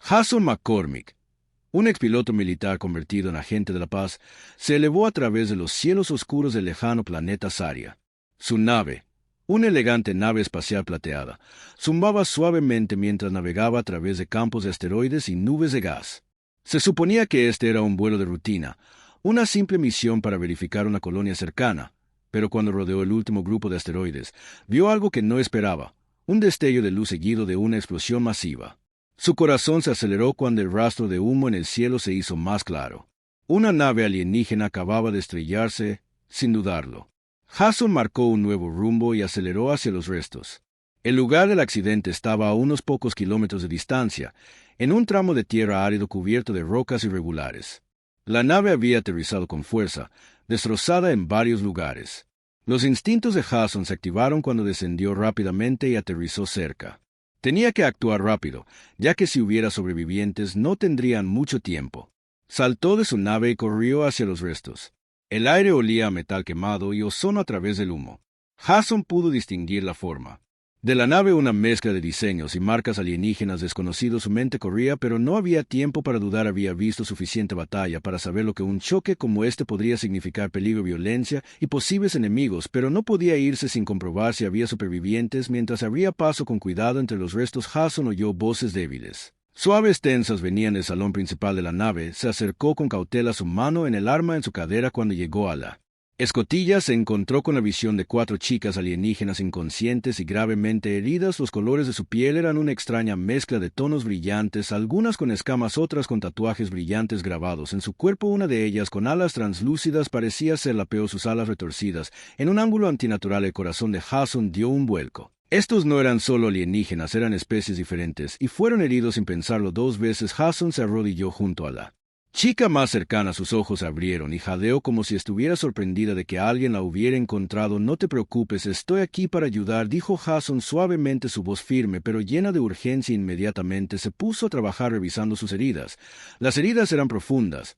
Jason McCormick, un expiloto militar convertido en agente de la paz, se elevó a través de los cielos oscuros del lejano planeta Saria. Su nave, una elegante nave espacial plateada, zumbaba suavemente mientras navegaba a través de campos de asteroides y nubes de gas. Se suponía que este era un vuelo de rutina, una simple misión para verificar una colonia cercana, pero cuando rodeó el último grupo de asteroides, vio algo que no esperaba, un destello de luz seguido de una explosión masiva. Su corazón se aceleró cuando el rastro de humo en el cielo se hizo más claro. Una nave alienígena acababa de estrellarse, sin dudarlo. Jason marcó un nuevo rumbo y aceleró hacia los restos. El lugar del accidente estaba a unos pocos kilómetros de distancia, en un tramo de tierra árido cubierto de rocas irregulares. La nave había aterrizado con fuerza, destrozada en varios lugares. Los instintos de Jason se activaron cuando descendió rápidamente y aterrizó cerca. Tenía que actuar rápido, ya que si hubiera sobrevivientes no tendrían mucho tiempo. Saltó de su nave y corrió hacia los restos. El aire olía a metal quemado y ozono a través del humo. Jason pudo distinguir la forma. De la nave una mezcla de diseños y marcas alienígenas desconocidos su mente corría, pero no había tiempo para dudar. Había visto suficiente batalla para saber lo que un choque como este podría significar: peligro, violencia y posibles enemigos, pero no podía irse sin comprobar si había supervivientes. Mientras abría paso con cuidado entre los restos, Jason oyó voces débiles. Suaves tensas venían del salón principal de la nave. Se acercó con cautela, su mano en el arma en su cadera. Cuando llegó a la escotilla, se encontró con la visión de 4 chicas alienígenas inconscientes y gravemente heridas. Los colores de su piel eran una extraña mezcla de tonos brillantes, algunas con escamas, otras con tatuajes brillantes grabados en su cuerpo. Una de ellas, con alas translúcidas, parecía ser la peor, sus alas retorcidas. En un ángulo antinatural, el corazón de Jason dio un vuelco. Estos no eran solo alienígenas, eran especies diferentes, y fueron heridos sin pensarlo 2 veces. Jason se arrodilló junto a la chica más cercana. Sus ojos se abrieron y jadeó como si estuviera sorprendida de que alguien la hubiera encontrado. No te preocupes, estoy aquí para ayudar, dijo Jason suavemente, su voz firme pero llena de urgencia. Inmediatamente se puso a trabajar revisando sus heridas. Las heridas eran profundas,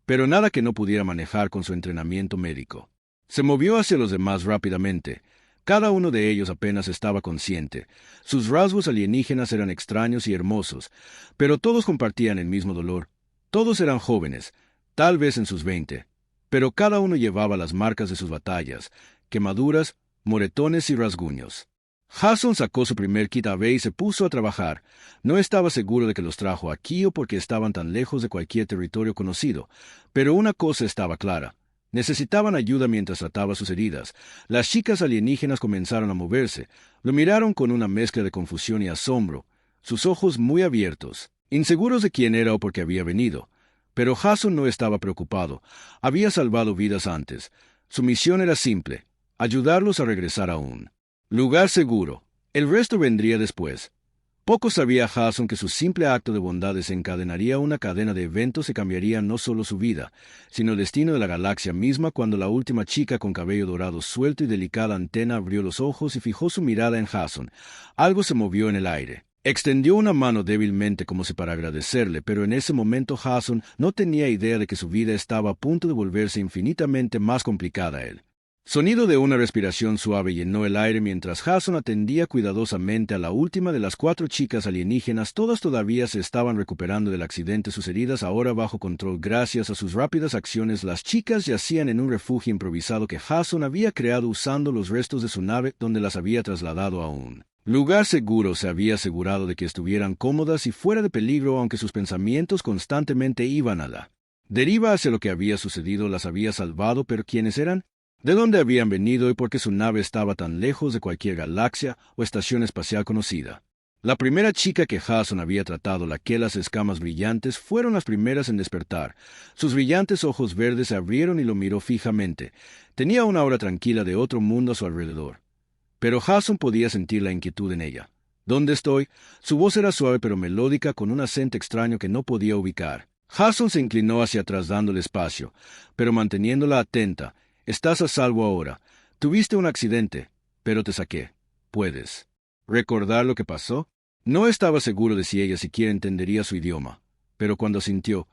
pero nada que no pudiera manejar con su entrenamiento médico. Se movió hacia los demás rápidamente. Cada uno de ellos apenas estaba consciente. Sus rasgos alienígenas eran extraños y hermosos, pero todos compartían el mismo dolor. Todos eran jóvenes, tal vez en sus 20, pero cada uno llevaba las marcas de sus batallas, quemaduras, moretones y rasguños. Jason sacó su primer kit AB y se puso a trabajar. No estaba seguro de que los trajo aquí o porque estaban tan lejos de cualquier territorio conocido, pero una cosa estaba clara: necesitaban ayuda mientras trataba sus heridas. Las chicas alienígenas comenzaron a moverse. Lo miraron con una mezcla de confusión y asombro, sus ojos muy abiertos, inseguros de quién era o por qué había venido. Pero Jason no estaba preocupado. Había salvado vidas antes. Su misión era simple: ayudarlos a regresar a un lugar seguro. El resto vendría después. Poco sabía Jason que su simple acto de bondad desencadenaría una cadena de eventos que cambiarían no solo su vida, sino el destino de la galaxia misma. Cuando la última chica con cabello dorado suelto y delicada antena abrió los ojos y fijó su mirada en Jason, algo se movió en el aire. Extendió una mano débilmente como si para agradecerle, pero en ese momento Jason no tenía idea de que su vida estaba a punto de volverse infinitamente más complicada. El sonido de una respiración suave llenó el aire mientras Jason atendía cuidadosamente a la última de las 4 chicas alienígenas. Todas todavía se estaban recuperando del accidente, sus heridas ahora bajo control gracias a sus rápidas acciones. Las chicas yacían en un refugio improvisado que Jason había creado usando los restos de su nave, donde las había trasladado a un lugar seguro. Se había asegurado de que estuvieran cómodas y fuera de peligro, aunque sus pensamientos constantemente iban a la deriva hacia lo que había sucedido. Las había salvado, pero ¿quiénes eran? ¿De dónde habían venido y por qué su nave estaba tan lejos de cualquier galaxia o estación espacial conocida? La primera chica que Jason había tratado, la que las escamas brillantes, fueron las primeras en despertar. Sus brillantes ojos verdes se abrieron y lo miró fijamente. Tenía una aura tranquila de otro mundo a su alrededor, pero Jason podía sentir la inquietud en ella. ¿Dónde estoy? Su voz era suave pero melódica, con un acento extraño que no podía ubicar. Jason se inclinó hacia atrás dándole espacio, pero manteniéndola atenta. Estás a salvo ahora. Tuviste un accidente, pero te saqué. ¿Puedes recordar lo que pasó? No estaba seguro de si ella siquiera entendería su idioma, pero cuando sintió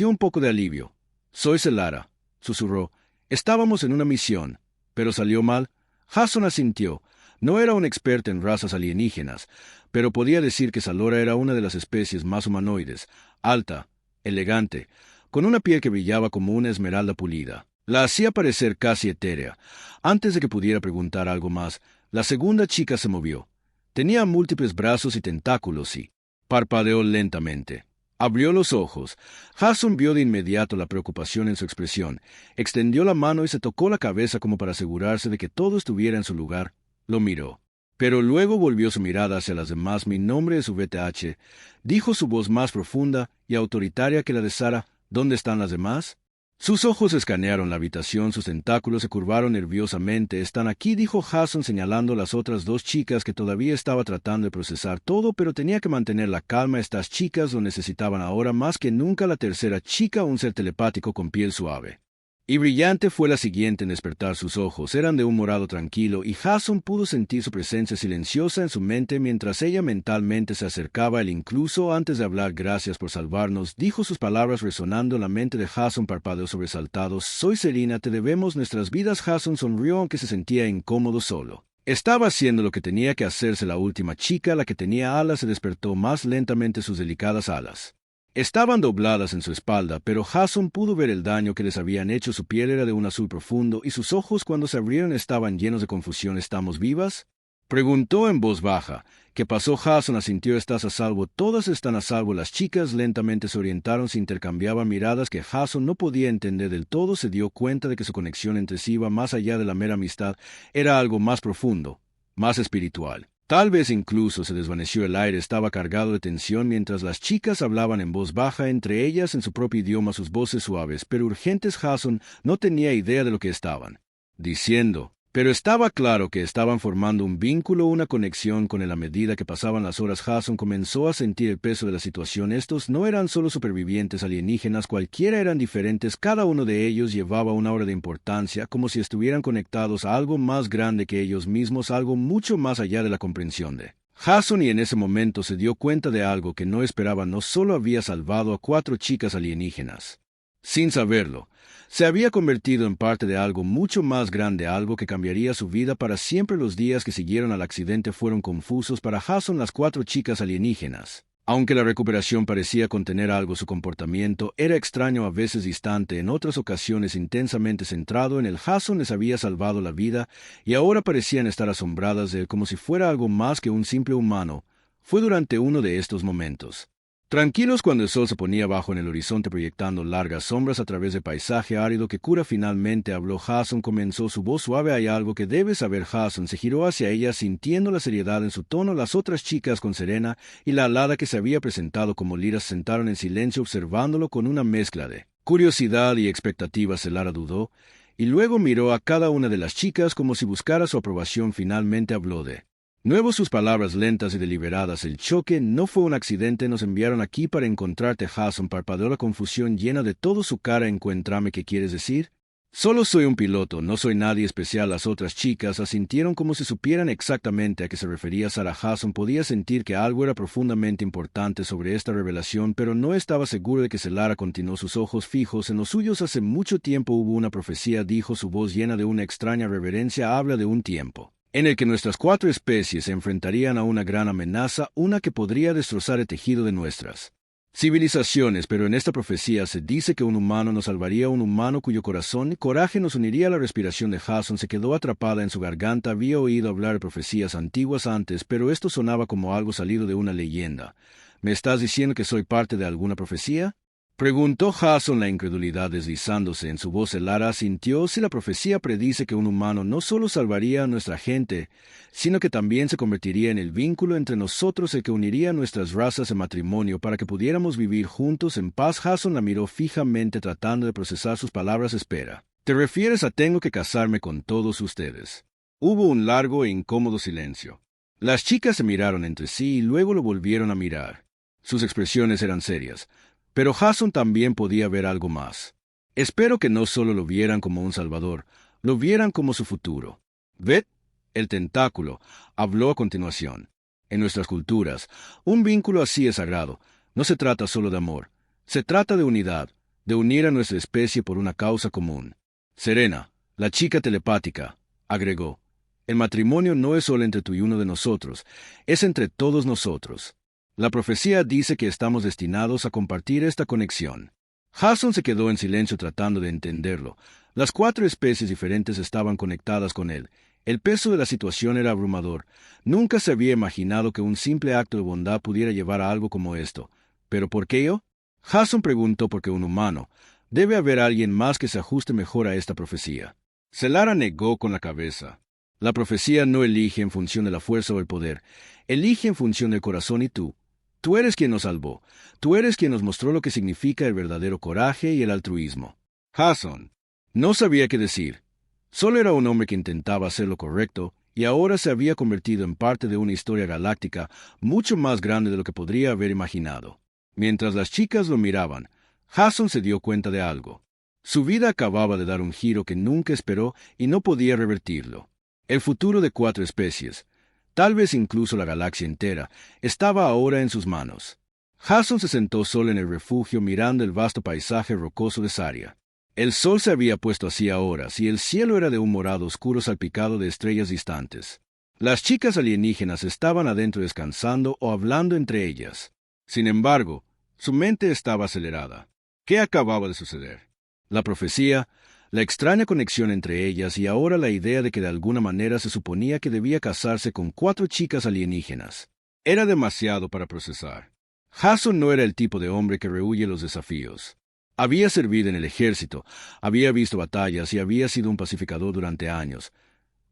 un poco de alivio. Soy Celara, susurró. Estábamos en una misión, pero salió mal. Jason asintió. No era un experto en razas alienígenas, pero podía decir que Salora era una de las especies más humanoides, alta, elegante, con una piel que brillaba como una esmeralda pulida. La hacía parecer casi etérea. Antes de que pudiera preguntar algo más, la segunda chica se movió. Tenía múltiples brazos y tentáculos y parpadeó lentamente. Abrió los ojos. Jason vio de inmediato la preocupación en su expresión. Extendió la mano y se tocó la cabeza como para asegurarse de que todo estuviera en su lugar. Lo miró. Pero luego volvió su mirada hacia las demás. Mi nombre es VTH. Dijo su voz más profunda y autoritaria que la de Sara. ¿Dónde están las demás? Sus ojos escanearon la habitación, sus tentáculos se curvaron nerviosamente. Están aquí, dijo Jason señalando a las otras dos chicas que todavía estaba tratando de procesar todo, pero tenía que mantener la calma. Estas chicas lo necesitaban ahora más que nunca. La tercera chica, un ser telepático con piel suave y brillante, fue la siguiente en despertar. Sus ojos eran de un morado tranquilo y Jason pudo sentir su presencia silenciosa en su mente mientras ella mentalmente se acercaba a él. Incluso antes de hablar, gracias por salvarnos, dijo, sus palabras resonando en la mente de Jason. Parpadeó sobresaltado. Soy Serena, te debemos nuestras vidas. Jason sonrió aunque se sentía incómodo solo. Estaba haciendo lo que tenía que hacerse. La última chica, la que tenía alas, se despertó más lentamente. Sus delicadas alas estaban dobladas en su espalda, pero Jason pudo ver el daño que les habían hecho. Su piel era de un azul profundo y sus ojos, cuando se abrieron, estaban llenos de confusión. ¿Estamos vivas?, preguntó en voz baja. ¿Qué pasó? Jason asintió. ¿Estás a salvo? Todas están a salvo. Las chicas lentamente se orientaron, se intercambiaban miradas que Jason no podía entender del todo. Se dio cuenta de que su conexión entre sí iba más allá de la mera amistad. Era algo más profundo, más espiritual. Tal vez incluso se desvaneció. El aire estaba cargado de tensión mientras las chicas hablaban en voz baja entre ellas en su propio idioma, sus voces suaves pero urgentes. Jason no tenía idea de lo que estaban diciendo, pero estaba claro que estaban formando un vínculo, una conexión con él. A medida que pasaban las horas, Jason comenzó a sentir el peso de la situación. Estos no eran solo supervivientes alienígenas cualquiera, eran diferentes. Cada uno de ellos llevaba una aura de importancia, como si estuvieran conectados a algo más grande que ellos mismos, algo mucho más allá de la comprensión de Jason. Y en ese momento se dio cuenta de algo que no esperaba. No solo había salvado a 4 chicas alienígenas, sin saberlo, se había convertido en parte de algo mucho más grande, algo que cambiaría su vida para siempre. Los días que siguieron al accidente fueron confusos para Jason. Las 4 chicas alienígenas, aunque la recuperación parecía contener algo, su comportamiento era extraño, a veces distante, en otras ocasiones intensamente centrado en él. Jason les había salvado la vida y ahora parecían estar asombradas de él como si fuera algo más que un simple humano. Fue durante uno de estos momentos tranquilos, cuando el sol se ponía bajo en el horizonte proyectando largas sombras a través del paisaje árido, que Cura finalmente habló. Jason comenzó, su voz suave. Hay algo que debes saber. Jason se giró hacia ella sintiendo la seriedad en su tono. Las otras chicas, con Serena y la alada que se había presentado como Lyra, se sentaron en silencio observándolo con una mezcla de curiosidad y expectativa. Lara dudó y luego miró a cada una de las chicas como si buscara su aprobación. Finalmente habló de nuevo, sus palabras lentas y deliberadas. El choque no fue un accidente. Nos enviaron aquí para encontrarte. Jason parpadeó, la confusión llena de toda su cara. Encuéntrame, ¿qué quieres decir? Solo soy un piloto, no soy nadie especial. Las otras chicas asintieron como si supieran exactamente a qué se refería Sara. Jason podía sentir que algo era profundamente importante sobre esta revelación, pero no estaba seguro de que Lara continuó, sus ojos fijos en los suyos. Hace mucho tiempo hubo una profecía, dijo, su voz llena de una extraña reverencia. Habla de un tiempo en el que nuestras 4 especies se enfrentarían a una gran amenaza, una que podría destrozar el tejido de nuestras civilizaciones, pero en esta profecía se dice que un humano nos salvaría, un humano cuyo corazón y coraje nos uniría. La respiración de Jason se quedó atrapada en su garganta. Había oído hablar de profecías antiguas antes, pero esto sonaba como algo salido de una leyenda. ¿Me estás diciendo que soy parte de alguna profecía?, preguntó Jason, la incredulidad deslizándose en su voz. Lara sintió. Si la profecía predice que un humano no solo salvaría a nuestra gente, sino que también se convertiría en el vínculo entre nosotros, el que uniría nuestras razas en matrimonio para que pudiéramos vivir juntos en paz. Jason la miró fijamente tratando de procesar sus palabras. Espera, ¿te refieres a tengo que casarme con todos ustedes? Hubo un largo e incómodo silencio. Las chicas se miraron entre sí y luego lo volvieron a mirar. Sus expresiones eran serias, pero Jason también podía ver algo más. Espero que no solo lo vieran como un salvador, lo vieran como su futuro. ¿Ved? El tentáculo habló a continuación. En nuestras culturas, un vínculo así es sagrado. No se trata solo de amor. Se trata de unidad, de unir a nuestra especie por una causa común. Serena, la chica telepática, agregó. El matrimonio no es solo entre tú y uno de nosotros, es entre todos nosotros. La profecía dice que estamos destinados a compartir esta conexión. Jason se quedó en silencio tratando de entenderlo. Las 4 especies diferentes estaban conectadas con él. El peso de la situación era abrumador. Nunca se había imaginado que un simple acto de bondad pudiera llevar a algo como esto. ¿Pero por qué yo? Jason preguntó porque un humano. Debe haber alguien más que se ajuste mejor a esta profecía. Selara negó con la cabeza. La profecía no elige en función de la fuerza o el poder. Elige en función del corazón y tú. Tú eres quien nos salvó. Tú eres quien nos mostró lo que significa el verdadero coraje y el altruismo. Jason no sabía qué decir. Solo era un hombre que intentaba hacer lo correcto y ahora se había convertido en parte de una historia galáctica mucho más grande de lo que podría haber imaginado. Mientras las chicas lo miraban, Jason se dio cuenta de algo. Su vida acababa de dar un giro que nunca esperó y no podía revertirlo. El futuro de 4 especies, tal vez incluso la galaxia entera, estaba ahora en sus manos. Jason se sentó solo en el refugio mirando el vasto paisaje rocoso de Saria. El sol se había puesto hacía horas y el cielo era de un morado oscuro salpicado de estrellas distantes. Las chicas alienígenas estaban adentro descansando o hablando entre ellas. Sin embargo, su mente estaba acelerada. ¿Qué acababa de suceder? La profecía, la extraña conexión entre ellas y ahora la idea de que de alguna manera se suponía que debía casarse con 4 chicas alienígenas. Era demasiado para procesar. Jason no era el tipo de hombre que rehúye los desafíos. Había servido en el ejército, había visto batallas y había sido un pacificador durante años.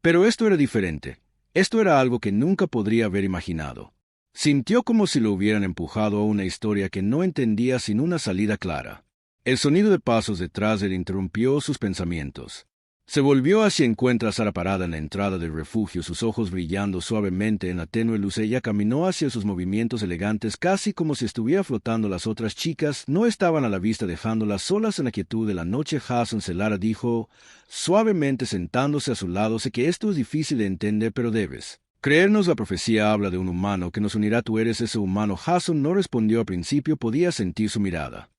Pero esto era diferente. Esto era algo que nunca podría haber imaginado. Sintió como si lo hubieran empujado a una historia que no entendía sin una salida clara. El sonido de pasos detrás de él interrumpió sus pensamientos. Se volvió hacia encuentra a Sara parada en la entrada del refugio, sus ojos brillando suavemente en la tenue luz. Ella caminó hacia sus movimientos elegantes, casi como si estuviera flotando. Las otras chicas no estaban a la vista, dejándolas solas en la quietud de la noche. Jason Selara dijo, suavemente sentándose a su lado, sé que esto es difícil de entender, pero debes creernos. La profecía habla de un humano que nos unirá. Tú eres ese humano. Jason no respondió al principio, podía sentir su mirada.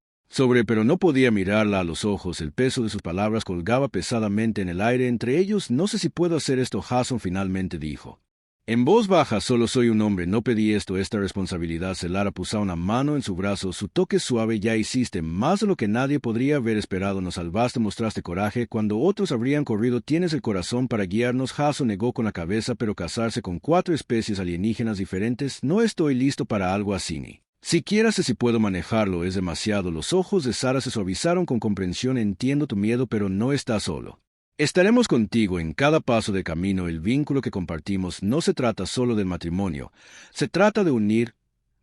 Pero no podía mirarla a los ojos. El peso de sus palabras colgaba pesadamente en el aire entre ellos. No sé si puedo hacer esto, Jason finalmente dijo. En voz baja, solo soy un hombre, no pedí esta responsabilidad. Selara puso una mano en su brazo, su toque suave. Ya hiciste más de lo que nadie podría haber esperado. Nos salvaste, mostraste coraje cuando otros habrían corrido. Tienes el corazón para guiarnos. Jason negó con la cabeza, pero casarse con 4 especies alienígenas diferentes, no estoy listo para algo así ni siquiera sé si puedo manejarlo, es demasiado. Los ojos de Sara se suavizaron con comprensión. Entiendo tu miedo, pero no estás solo. Estaremos contigo en cada paso del camino. El vínculo que compartimos no se trata solo del matrimonio, se trata de unir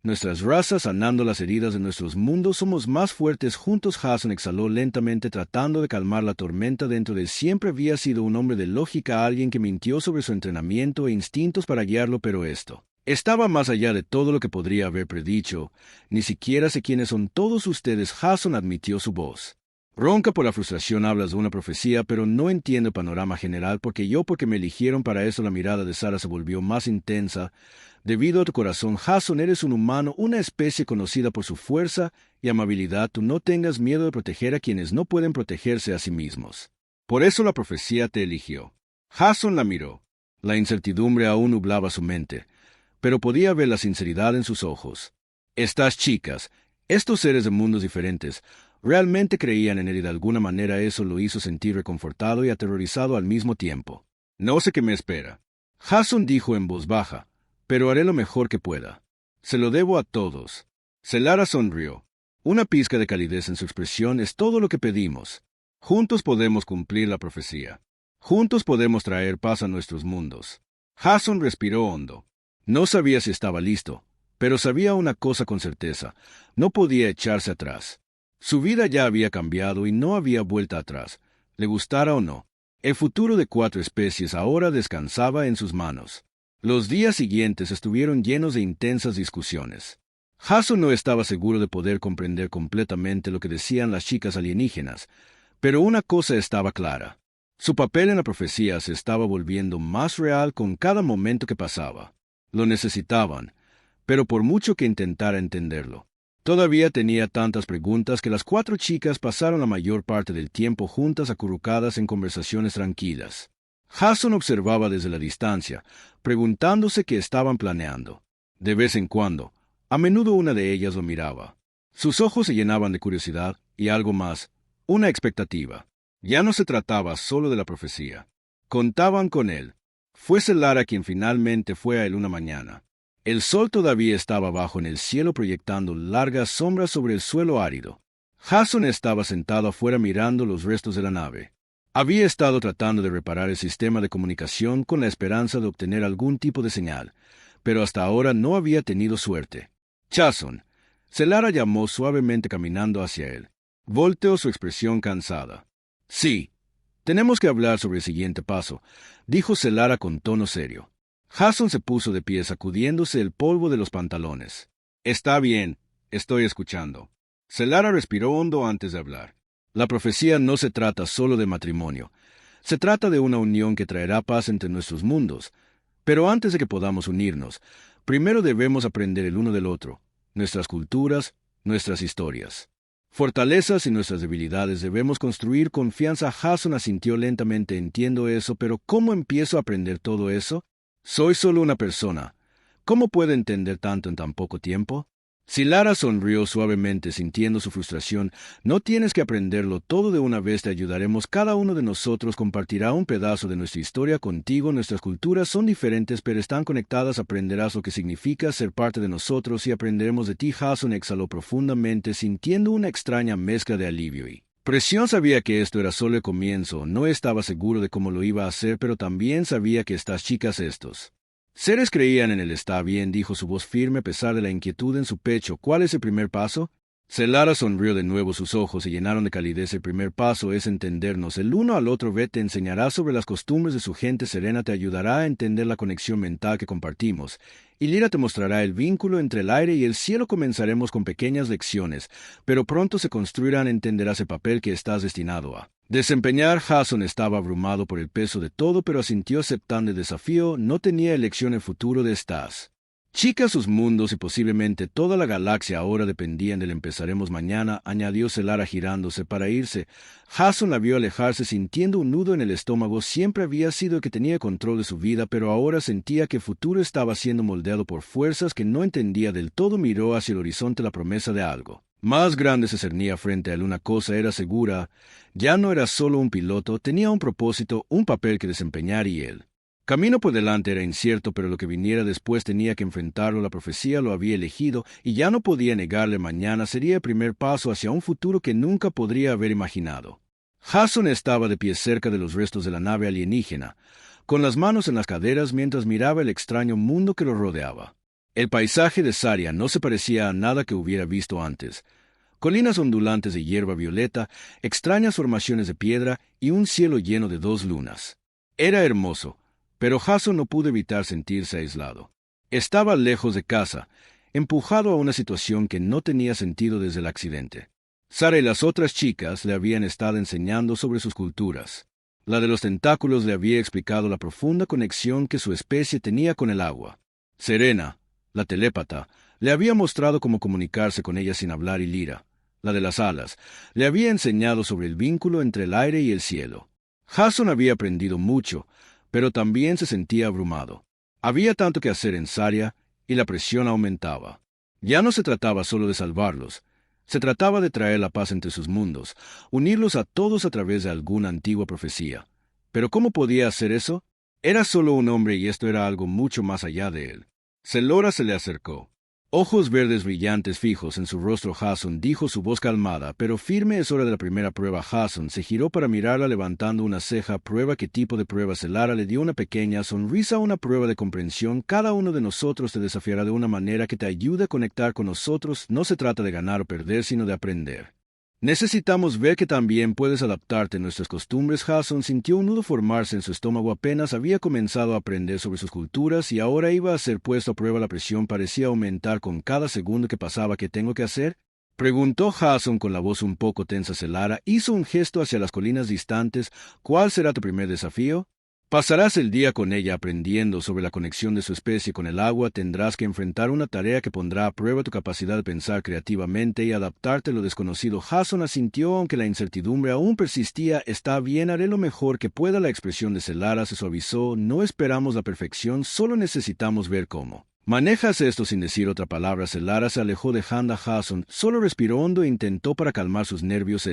nuestras razas, sanando las heridas de nuestros mundos. Somos más fuertes juntos. Jason exhaló lentamente, tratando de calmar la tormenta dentro de él. Siempre había sido un hombre de lógica, alguien que mintió sobre su entrenamiento e instintos para guiarlo, pero esto estaba más allá de todo lo que podría haber predicho. Ni siquiera sé quiénes son todos ustedes. Jason admitió, su voz ronca por la frustración. Hablas de una profecía, pero no entiendo el panorama general. Porque me eligieron para eso. La mirada de Sara se volvió más intensa. Debido a tu corazón, Jason, eres un humano, una especie conocida por su fuerza y amabilidad. Tú no tengas miedo de proteger a quienes no pueden protegerse a sí mismos. Por eso la profecía te eligió. Jason la miró. La incertidumbre aún nublaba su mente, pero podía ver la sinceridad en sus ojos. Estas chicas, estos seres de mundos diferentes, realmente creían en él y de alguna manera eso lo hizo sentir reconfortado y aterrorizado al mismo tiempo. No sé qué me espera, Jason dijo en voz baja, pero haré lo mejor que pueda. Se lo debo a todos. Selara sonrió. Una pizca de calidez en su expresión. Es todo lo que pedimos. Juntos podemos cumplir la profecía. Juntos podemos traer paz a nuestros mundos. Jason respiró hondo. No sabía si estaba listo, pero sabía una cosa con certeza: no podía echarse atrás. Su vida ya había cambiado y no había vuelta atrás, le gustara o no. El futuro de 4 especies ahora descansaba en sus manos. Los días siguientes estuvieron llenos de intensas discusiones. Jason no estaba seguro de poder comprender completamente lo que decían las chicas alienígenas, pero una cosa estaba clara: su papel en la profecía se estaba volviendo más real con cada momento que pasaba. Lo necesitaban, pero por mucho que intentara entenderlo, todavía tenía tantas preguntas que las 4 chicas pasaron la mayor parte del tiempo juntas, acurrucadas en conversaciones tranquilas. Jason observaba desde la distancia, preguntándose qué estaban planeando. De vez en cuando, a menudo una de ellas lo miraba. Sus ojos se llenaban de curiosidad y algo más, una expectativa. Ya no se trataba solo de la profecía. Contaban con él. Fuese Lara quien finalmente fue a él una mañana. El sol todavía estaba bajo en el cielo proyectando largas sombras sobre el suelo árido. Jason estaba sentado afuera mirando los restos de la nave. Había estado tratando de reparar el sistema de comunicación con la esperanza de obtener algún tipo de señal, pero hasta ahora no había tenido suerte. Jason, Lara llamó suavemente caminando hacia él. Volteó su expresión cansada. Sí, tenemos que hablar sobre el siguiente paso, dijo Lara con tono serio. Jason se puso de pie sacudiéndose el polvo de los pantalones. Está bien, estoy escuchando. Lara respiró hondo antes de hablar. La profecía no se trata solo de matrimonio. Se trata de una unión que traerá paz entre nuestros mundos. Pero antes de que podamos unirnos, primero debemos aprender el uno del otro, nuestras culturas, nuestras historias. Fortalezas y nuestras debilidades debemos construir confianza. Jason asintió lentamente. Entiendo eso, pero ¿cómo empiezo a aprender todo eso? Soy solo una persona. ¿Cómo puedo entender tanto en tan poco tiempo? Lara sonrió suavemente, sintiendo su frustración. No tienes que aprenderlo todo de una vez, te ayudaremos. Cada uno de nosotros compartirá un pedazo de nuestra historia contigo. Nuestras culturas son diferentes, pero están conectadas. Aprenderás lo que significa ser parte de nosotros y aprenderemos de ti. Jason exhaló profundamente, sintiendo una extraña mezcla de alivio y presión. Sabía que esto era solo el comienzo. No estaba seguro de cómo lo iba a hacer, pero también sabía que estas chicas, estos seres creían en él. Está bien, dijo su voz firme a pesar de la inquietud en su pecho. ¿Cuál es el primer paso? Lara sonrió de nuevo, sus ojos se llenaron de calidez. El primer paso es entendernos el uno al otro. Ve, te enseñará sobre las costumbres de su gente. Serena te ayudará a entender la conexión mental que compartimos. Y Lyra te mostrará el vínculo entre el aire y el cielo. Comenzaremos con pequeñas lecciones, pero pronto se construirán. Entenderás el papel que estás destinado a desempeñar. Jason estaba abrumado por el peso de todo, pero asintió aceptando el desafío. No tenía elección. El futuro de estas chicas, sus mundos y posiblemente toda la galaxia ahora dependían de él. Empezaremos mañana, añadió Lara girándose para irse. Jason la vio alejarse sintiendo un nudo en el estómago. Siempre había sido el que tenía control de su vida, pero ahora sentía que el futuro estaba siendo moldeado por fuerzas que no entendía del todo. Miró hacia el horizonte. La promesa de algo más grande se cernía frente a él. Una cosa era segura: ya no era solo un piloto, tenía un propósito, un papel que desempeñar, y él camino por delante era incierto, pero lo que viniera después tenía que enfrentarlo. La profecía lo había elegido y ya no podía negarle. Mañana sería el primer paso hacia un futuro que nunca podría haber imaginado. Jason estaba de pie cerca de los restos de la nave alienígena, con las manos en las caderas mientras miraba el extraño mundo que lo rodeaba. El paisaje de Saria no se parecía a nada que hubiera visto antes. Colinas ondulantes de hierba violeta, extrañas formaciones de piedra y un cielo lleno de dos lunas. Era hermoso, pero Jason no pudo evitar sentirse aislado. Estaba lejos de casa, empujado a una situación que no tenía sentido desde el accidente. Sara y las otras chicas le habían estado enseñando sobre sus culturas. La de los tentáculos le había explicado la profunda conexión que su especie tenía con el agua. Serena, la telépata, le había mostrado cómo comunicarse con ella sin hablar, y Lyra, la de las alas, le había enseñado sobre el vínculo entre el aire y el cielo. Jason había aprendido mucho, pero también se sentía abrumado. Había tanto que hacer en Saria y la presión aumentaba. Ya no se trataba solo de salvarlos, se trataba de traer la paz entre sus mundos, unirlos a todos a través de alguna antigua profecía. ¿Pero cómo podía hacer eso? Era solo un hombre y esto era algo mucho más allá de él. Lara se le acercó. Ojos verdes brillantes fijos en su rostro. Jason, dijo, su voz calmada pero firme. Es hora de la primera prueba. Jason se giró para mirarla levantando una ceja. ¿Prueba? ¿Qué tipo de prueba? Lara le dio una pequeña sonrisa. Una prueba de comprensión. Cada uno de nosotros te desafiará de una manera que te ayude a conectar con nosotros. No se trata de ganar o perder, sino de aprender. Necesitamos ver que también puedes adaptarte a nuestras costumbres. Jason sintió un nudo formarse en su estómago. Apenas había comenzado a aprender sobre sus culturas y ahora iba a ser puesto a prueba. La presión parecía aumentar con cada segundo que pasaba. ¿Qué tengo que hacer?, preguntó Jason con la voz un poco tensa. Lara hizo un gesto hacia las colinas distantes. ¿Cuál será tu primer desafío? Pasarás el día con ella aprendiendo sobre la conexión de su especie con el agua. Tendrás que enfrentar una tarea que pondrá a prueba tu capacidad de pensar creativamente y adaptarte a lo desconocido. Jason asintió, aunque la incertidumbre aún persistía. Está bien, haré lo mejor que pueda. La expresión de Celara se suavizó. No esperamos la perfección, solo necesitamos ver cómo. Manejas esto sin decir otra palabra. Celara se alejó dejando a Jason. Solo respiró hondo e intentó para calmar sus nervios.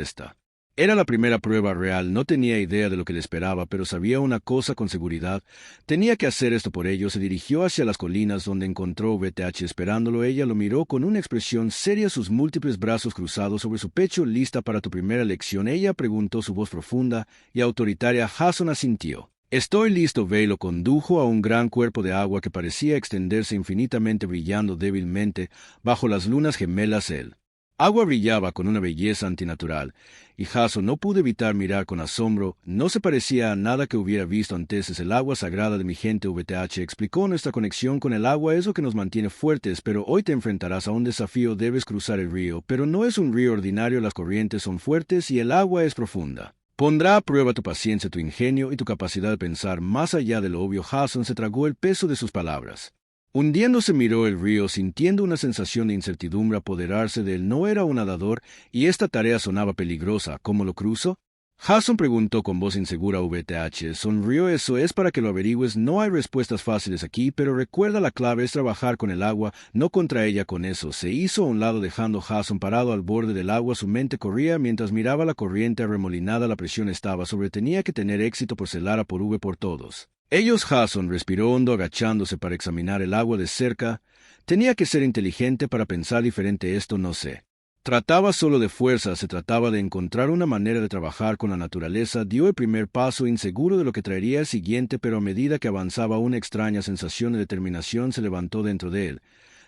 Era la primera prueba real. No tenía idea de lo que le esperaba, pero sabía una cosa con seguridad. Tenía que hacer esto por ello. Se dirigió hacia las colinas, donde encontró VTH esperándolo. Ella lo miró con una expresión seria, sus múltiples brazos cruzados sobre su pecho. ¿Lista para tu primera lección?, ella preguntó, su voz profunda y autoritaria. Jason asintió. Estoy listo. Ve, lo condujo a un gran cuerpo de agua que parecía extenderse infinitamente, brillando débilmente bajo las lunas gemelas. El agua brillaba con una belleza antinatural, y Jason no pudo evitar mirar con asombro. No se parecía a nada que hubiera visto antes. Es el agua sagrada de mi gente. VTH explicó, nuestra conexión con el agua es lo que nos mantiene fuertes, pero hoy te enfrentarás a un desafío. Debes cruzar el río, pero no es un río ordinario. Las corrientes son fuertes y el agua es profunda. Pondrá a prueba tu paciencia, tu ingenio y tu capacidad de pensar más allá de lo obvio. Jason se tragó el peso de sus palabras. Hundiéndose miró el río, sintiendo una sensación de incertidumbre apoderarse de él. No era un nadador, y esta tarea sonaba peligrosa. ¿Cómo lo cruzo?, Jason preguntó con voz insegura. VTH sonrió. Eso es para que lo averigües. No hay respuestas fáciles aquí, pero recuerda, la clave es trabajar con el agua, no contra ella. Con eso, se hizo a un lado, dejando a Jason parado al borde del agua. Su mente corría mientras miraba la corriente arremolinada. La presión estaba sobre. Tenía que tener éxito por Celara, por todos ellos. Jason respiró hondo, agachándose para examinar el agua de cerca. Tenía que ser inteligente para pensar diferente. Esto no se trataba solo de fuerza, se trataba de encontrar una manera de trabajar con la naturaleza. Dio el primer paso, inseguro de lo que traería el siguiente, pero a medida que avanzaba, una extraña sensación de determinación se levantó dentro de él.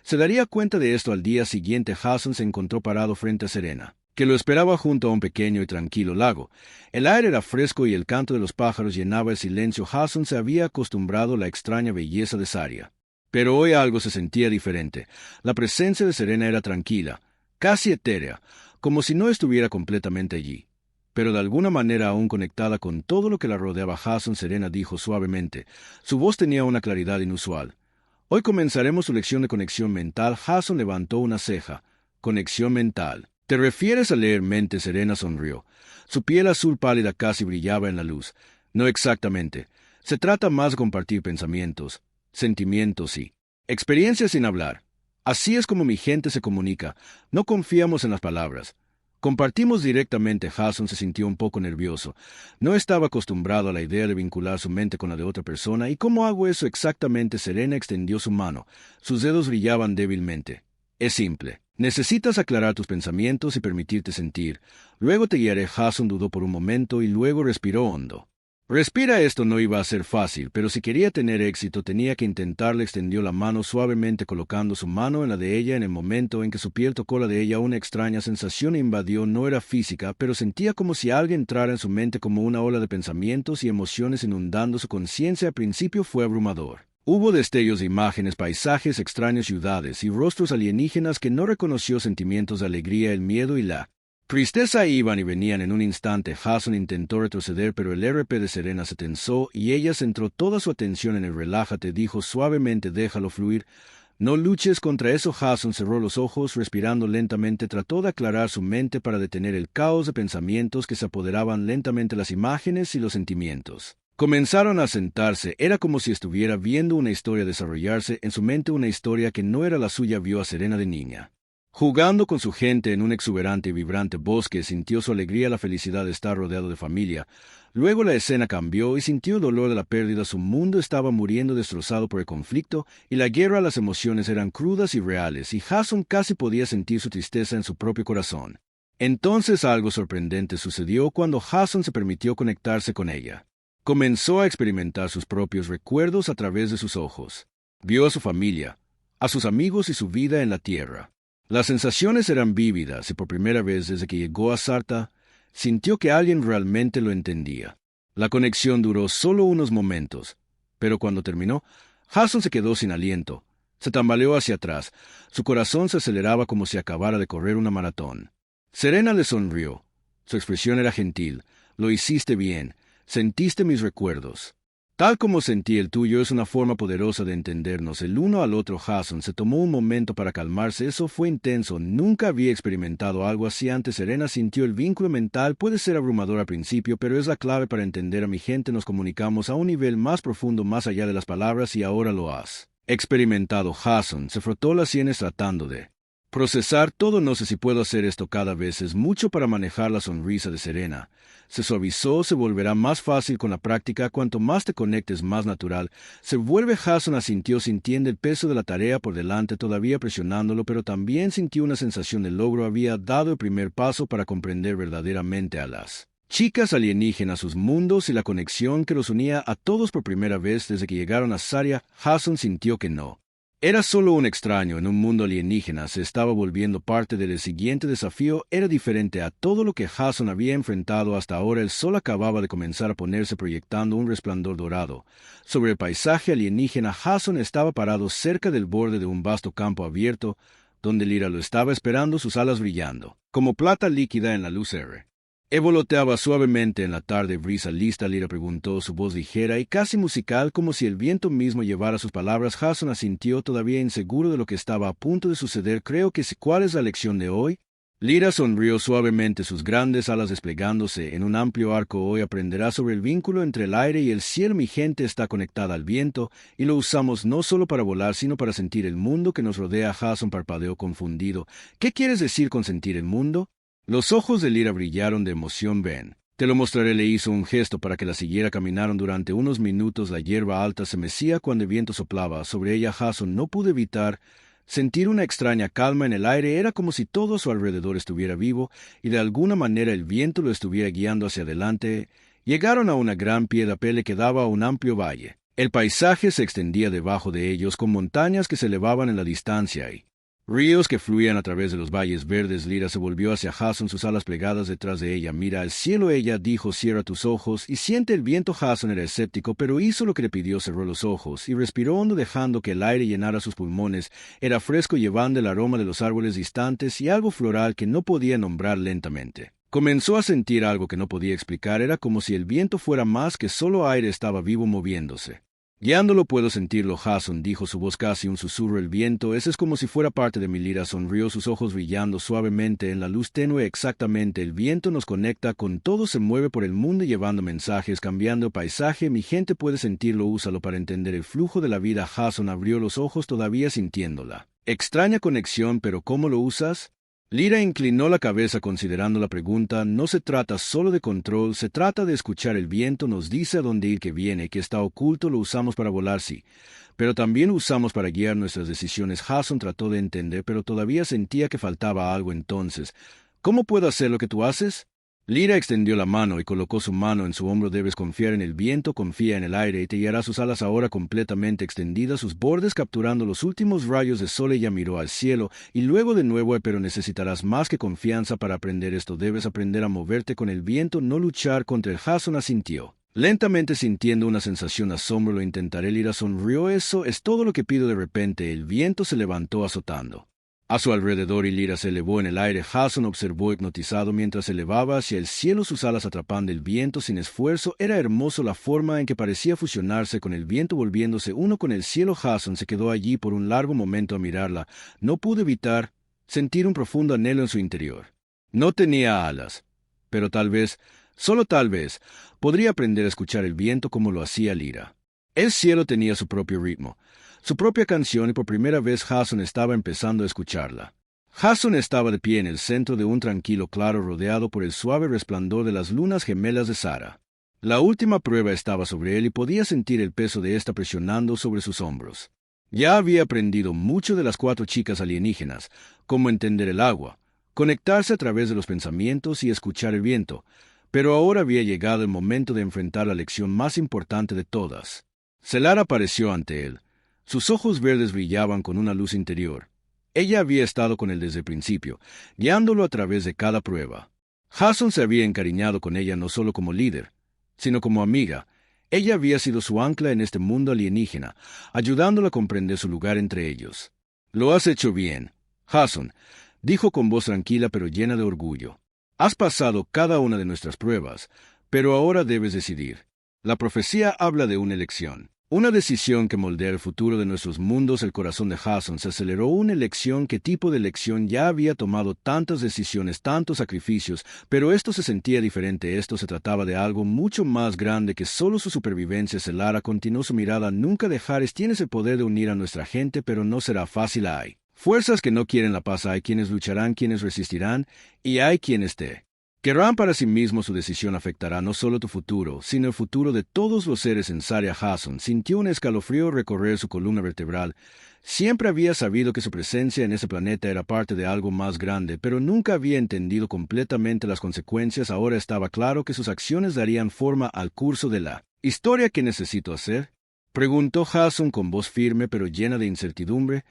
Se daría cuenta de esto al día siguiente. Jason se encontró parado frente a Serena, que lo esperaba junto a un pequeño y tranquilo lago. El aire era fresco y el canto de los pájaros llenaba el silencio. Jason se había acostumbrado a la extraña belleza de Saria, pero hoy algo se sentía diferente. La presencia de Serena era tranquila, casi etérea, como si no estuviera completamente allí, pero de alguna manera aún conectada con todo lo que la rodeaba. Jason, Serena dijo suavemente. Su voz tenía una claridad inusual. Hoy comenzaremos su lección de conexión mental. Jason levantó una ceja. Conexión mental. ¿Te refieres a leer mente? Serena sonrió. Su piel azul pálida casi brillaba en la luz. No exactamente. Se trata más de compartir pensamientos, sentimientos y experiencias sin hablar. Así es como mi gente se comunica. No confiamos en las palabras. Compartimos directamente. Jason se sintió un poco nervioso. No estaba acostumbrado a la idea de vincular su mente con la de otra persona. ¿Y cómo hago eso exactamente? Serena extendió su mano. Sus dedos brillaban débilmente. Es simple. Necesitas aclarar tus pensamientos y permitirte sentir. Luego te guiaré. Jason dudó por un momento y luego respiró hondo. Respira. Esto no iba a ser fácil, pero si quería tener éxito tenía que intentarlo. Extendió la mano suavemente, colocando su mano en la de ella. En el momento en que su piel tocó la de ella, una extraña sensación invadió. No era física, pero sentía como si alguien entrara en su mente, como una ola de pensamientos y emociones inundando su conciencia. Al principio fue abrumador. Hubo destellos de imágenes, paisajes extraños, ciudades y rostros alienígenas que no reconoció. Sentimientos de alegría, el miedo y la tristeza iban y venían en un instante. Jason intentó retroceder, pero el RP de Serena se tensó y ella centró toda su atención en él. Relájate, dijo suavemente, déjalo fluir. No luches contra eso. Jason cerró los ojos, respirando lentamente. Trató de aclarar su mente para detener el caos de pensamientos que se apoderaban lentamente. Las imágenes y los sentimientos comenzaron a sentarse. Era como si estuviera viendo una historia desarrollarse en su mente, una historia que no era la suya. Vio a Serena de niña, jugando con su gente en un exuberante y vibrante bosque. Sintió su alegría, la felicidad de estar rodeado de familia. Luego la escena cambió y sintió el dolor de la pérdida. Su mundo estaba muriendo, destrozado por el conflicto y la guerra. Las emociones eran crudas y reales, y Jason casi podía sentir su tristeza en su propio corazón. Entonces algo sorprendente sucedió cuando Jason se permitió conectarse con ella. Comenzó a experimentar sus propios recuerdos a través de sus ojos. Vio a su familia, a sus amigos y su vida en la tierra. Las sensaciones eran vívidas y por primera vez desde que llegó a Sarta, sintió que alguien realmente lo entendía. La conexión duró solo unos momentos, pero cuando terminó, Jason se quedó sin aliento. Se tambaleó hacia atrás. Su corazón se aceleraba como si acabara de correr una maratón. Serena le sonrió. Su expresión era gentil. Lo hiciste bien. Sentiste mis recuerdos. Tal como sentí el tuyo es una forma poderosa de entendernos el uno al otro. Jason se tomó un momento para calmarse. Eso fue intenso. Nunca había experimentado algo así antes. Serena sintió el vínculo mental. Puede ser abrumador al principio, pero es la clave para entender a mi gente. Nos comunicamos a un nivel más profundo, más allá de las palabras, y ahora lo has experimentado. Jason se frotó las sienes tratando de procesar todo. No sé si puedo hacer esto cada vez. Es mucho para manejar. La sonrisa de Serena se suavizó. Se volverá más fácil con la práctica. Cuanto más te conectes, más natural se vuelve. Jason asintió, sintiendo el peso de la tarea por delante, todavía presionándolo, pero también sintió una sensación de logro. Había dado el primer paso para comprender verdaderamente a las chicas alienígenas, sus mundos y la conexión que los unía a todos por primera vez desde que llegaron a Saria. Jason sintió que no era solo un extraño en un mundo alienígena. Se estaba volviendo parte del siguiente desafío. Era diferente a todo lo que Jason había enfrentado hasta ahora. El sol acababa de comenzar a ponerse, proyectando un resplandor dorado sobre el paisaje alienígena. Jason estaba parado cerca del borde de un vasto campo abierto, donde Lyra lo estaba esperando, sus alas brillando como plata líquida en la luz R. Evoloteaba suavemente en la tarde brisa. ¿Lista? Lyra preguntó, su voz ligera y casi musical, como si el viento mismo llevara sus palabras. Jason asintió, todavía inseguro de lo que estaba a punto de suceder. Creo que sé cuál es la lección de hoy. Lyra sonrió suavemente, sus grandes alas desplegándose en un amplio arco. Hoy aprenderá sobre el vínculo entre el aire y el cielo. Mi gente está conectada al viento, y lo usamos no solo para volar, sino para sentir el mundo que nos rodea. Jason parpadeó confundido. ¿Qué quieres decir con sentir el mundo? Los ojos de Lyra brillaron de emoción. Ven, te lo mostraré. Le hizo un gesto para que la siguiera. Caminaron durante unos minutos. La hierba alta se mecía cuando el viento soplaba sobre ella. Jason no pudo evitar sentir una extraña calma en el aire. Era como si todo a su alrededor estuviera vivo y de alguna manera el viento lo estuviera guiando hacia adelante. Llegaron a una gran piedra que daba a un amplio valle. El paisaje se extendía debajo de ellos, con montañas que se elevaban en la distancia y ríos que fluían a través de los valles verdes. Lyra se volvió hacia Jason, sus alas plegadas detrás de ella. Mira al cielo, ella dijo. Cierra tus ojos y siente el viento. Jason era escéptico, pero hizo lo que le pidió. Cerró los ojos y respiró hondo, dejando que el aire llenara sus pulmones. Era fresco, llevando el aroma de los árboles distantes y algo floral que no podía nombrar. Lentamente comenzó a sentir algo que no podía explicar. Era como si el viento fuera más que solo aire. Estaba vivo, moviéndose. Guiándolo. Puedo sentirlo, Jason dijo, su voz casi un susurro. El viento, ese es como si fuera parte de mi. Lyra sonrió, sus ojos brillando suavemente en la luz tenue. Exactamente, el viento nos conecta con todo, se mueve por el mundo llevando mensajes, cambiando el paisaje. Mi gente puede sentirlo, úsalo para entender el flujo de la vida. Jason abrió los ojos, todavía sintiéndola extraña conexión. ¿Pero cómo lo usas? Lyra inclinó la cabeza considerando la pregunta. No se trata solo de control, se trata de escuchar. El viento nos dice a dónde ir, que viene, que está oculto. Lo usamos para volar, sí, pero también lo usamos para guiar nuestras decisiones. Jason trató de entender, pero todavía sentía que faltaba algo. Entonces, ¿cómo puedo hacer lo que tú haces? Lyra extendió la mano y colocó su mano en su hombro. Debes confiar en el viento, confía en el aire y te guiará. Sus alas ahora completamente extendidas, sus bordes capturando los últimos rayos de sol. Ella miró al cielo y luego de nuevo. Pero necesitarás más que confianza para aprender esto. Debes aprender a moverte con el viento, no luchar contra él. Jason asintió, lentamente sintiendo una sensación de asombro. Lo intentaré. Lyra sonrió. Eso es todo lo que pido. De repente el viento se levantó azotando a su alrededor y Lyra se elevó en el aire. Jason observó hipnotizado mientras se elevaba hacia el cielo, sus alas atrapando el viento sin esfuerzo. Era hermoso la forma en que parecía fusionarse con el viento, volviéndose uno con el cielo. Jason se quedó allí por un largo momento a mirarla. No pudo evitar sentir un profundo anhelo en su interior. No tenía alas, pero tal vez, solo tal vez, podría aprender a escuchar el viento como lo hacía Lyra. El cielo tenía su propio ritmo, su propia canción, y por primera vez Jason estaba empezando a escucharla. Jason estaba de pie en el centro de un tranquilo claro, rodeado por el suave resplandor de las lunas gemelas de Sara. La última prueba estaba sobre él y podía sentir el peso de esta presionando sobre sus hombros. Ya había aprendido mucho de las 4 chicas alienígenas, cómo entender el agua, conectarse a través de los pensamientos y escuchar el viento, pero ahora había llegado el momento de enfrentar la lección más importante de todas. Selar apareció ante él. Sus ojos verdes brillaban con una luz interior. Ella había estado con él desde el principio, guiándolo a través de cada prueba. Jason se había encariñado con ella no solo como líder, sino como amiga. Ella había sido su ancla en este mundo alienígena, ayudándola a comprender su lugar entre ellos. «Lo has hecho bien, Jason», dijo con voz tranquila pero llena de orgullo. «Has pasado cada una de nuestras pruebas, pero ahora debes decidir. La profecía habla de una elección. Una decisión que moldea el futuro de nuestros mundos. El corazón de Jason se aceleró. Una elección. ¿Qué tipo de elección? Ya había tomado tantas decisiones, tantos sacrificios, pero esto se sentía diferente. Esto se trataba de algo mucho más grande que solo su supervivencia. Lara continuó su mirada. Nunca dejares. Tienes el poder de unir a nuestra gente, pero no será fácil. Hay fuerzas que no quieren la paz. Hay quienes lucharán, quienes resistirán, y hay quienes te querrán para sí mismo. Su decisión afectará no solo tu futuro, sino el futuro de todos los seres en Saria. Jason sintió un escalofrío recorrer su columna vertebral. Siempre había sabido que su presencia en ese planeta era parte de algo más grande, pero nunca había entendido completamente las consecuencias. Ahora estaba claro que sus acciones darían forma al curso de la historia. ¿Qué necesito hacer?, preguntó Jason con voz firme pero llena de incertidumbre.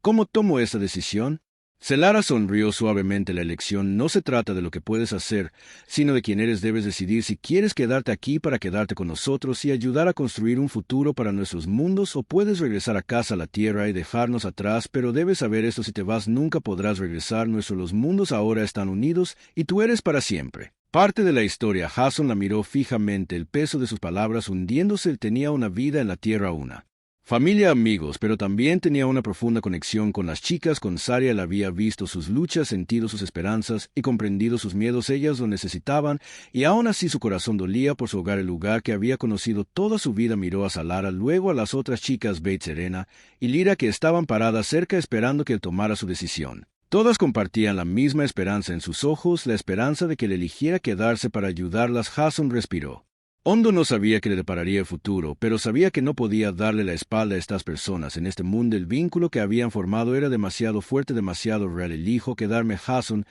¿Cómo tomo esa decisión? Lara sonrió suavemente. La elección no se trata de lo que puedes hacer, sino de quién eres. Debes decidir si quieres quedarte aquí para quedarte con nosotros y ayudar a construir un futuro para nuestros mundos, o puedes regresar a casa, a la Tierra, y dejarnos atrás. Pero debes saber esto: si te vas nunca podrás regresar. Los mundos ahora están unidos y tú eres para siempre parte de la historia. Jason la miró fijamente, el peso de sus palabras hundiéndose. Él tenía una vida en la Tierra, una familia, amigos, pero también tenía una profunda conexión con las chicas. Con Saria él había visto sus luchas, sentido sus esperanzas y comprendido sus miedos. Ellas lo necesitaban, y aún así su corazón dolía por su hogar, el lugar que había conocido toda su vida. Miró a Lara, luego a las otras chicas, Beth, Serena y Lyra, que estaban paradas cerca esperando que él tomara su decisión. Todas compartían la misma esperanza en sus ojos, la esperanza de que él eligiera quedarse para ayudarlas. Jason respiró hondo. No sabía qué le depararía el futuro, pero sabía que no podía darle la espalda a estas personas. En este mundo el vínculo que habían formado era demasiado fuerte, demasiado real. Elijo quedarme, Jason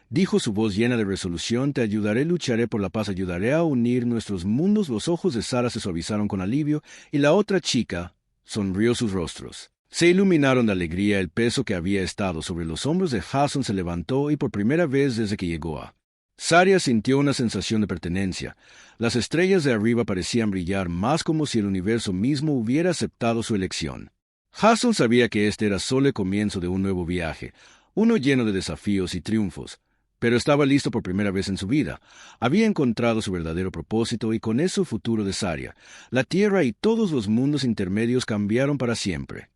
dijo, su voz llena de resolución. Te ayudaré, lucharé por la paz, ayudaré a unir nuestros mundos. Los ojos de Sara se suavizaron con alivio, y la otra chica sonrió. Sus rostros se iluminaron de alegría. El peso que había estado sobre los hombros de Jason se levantó, y por primera vez desde que llegó a Saria sintió una sensación de pertenencia. Las estrellas de arriba parecían brillar más, como si el universo mismo hubiera aceptado su elección. Jason sabía que este era solo el comienzo de un nuevo viaje, uno lleno de desafíos y triunfos, pero estaba listo por primera vez en su vida. Había encontrado su verdadero propósito, y con eso el futuro de Saria, la Tierra y todos los mundos intermedios cambiaron para siempre.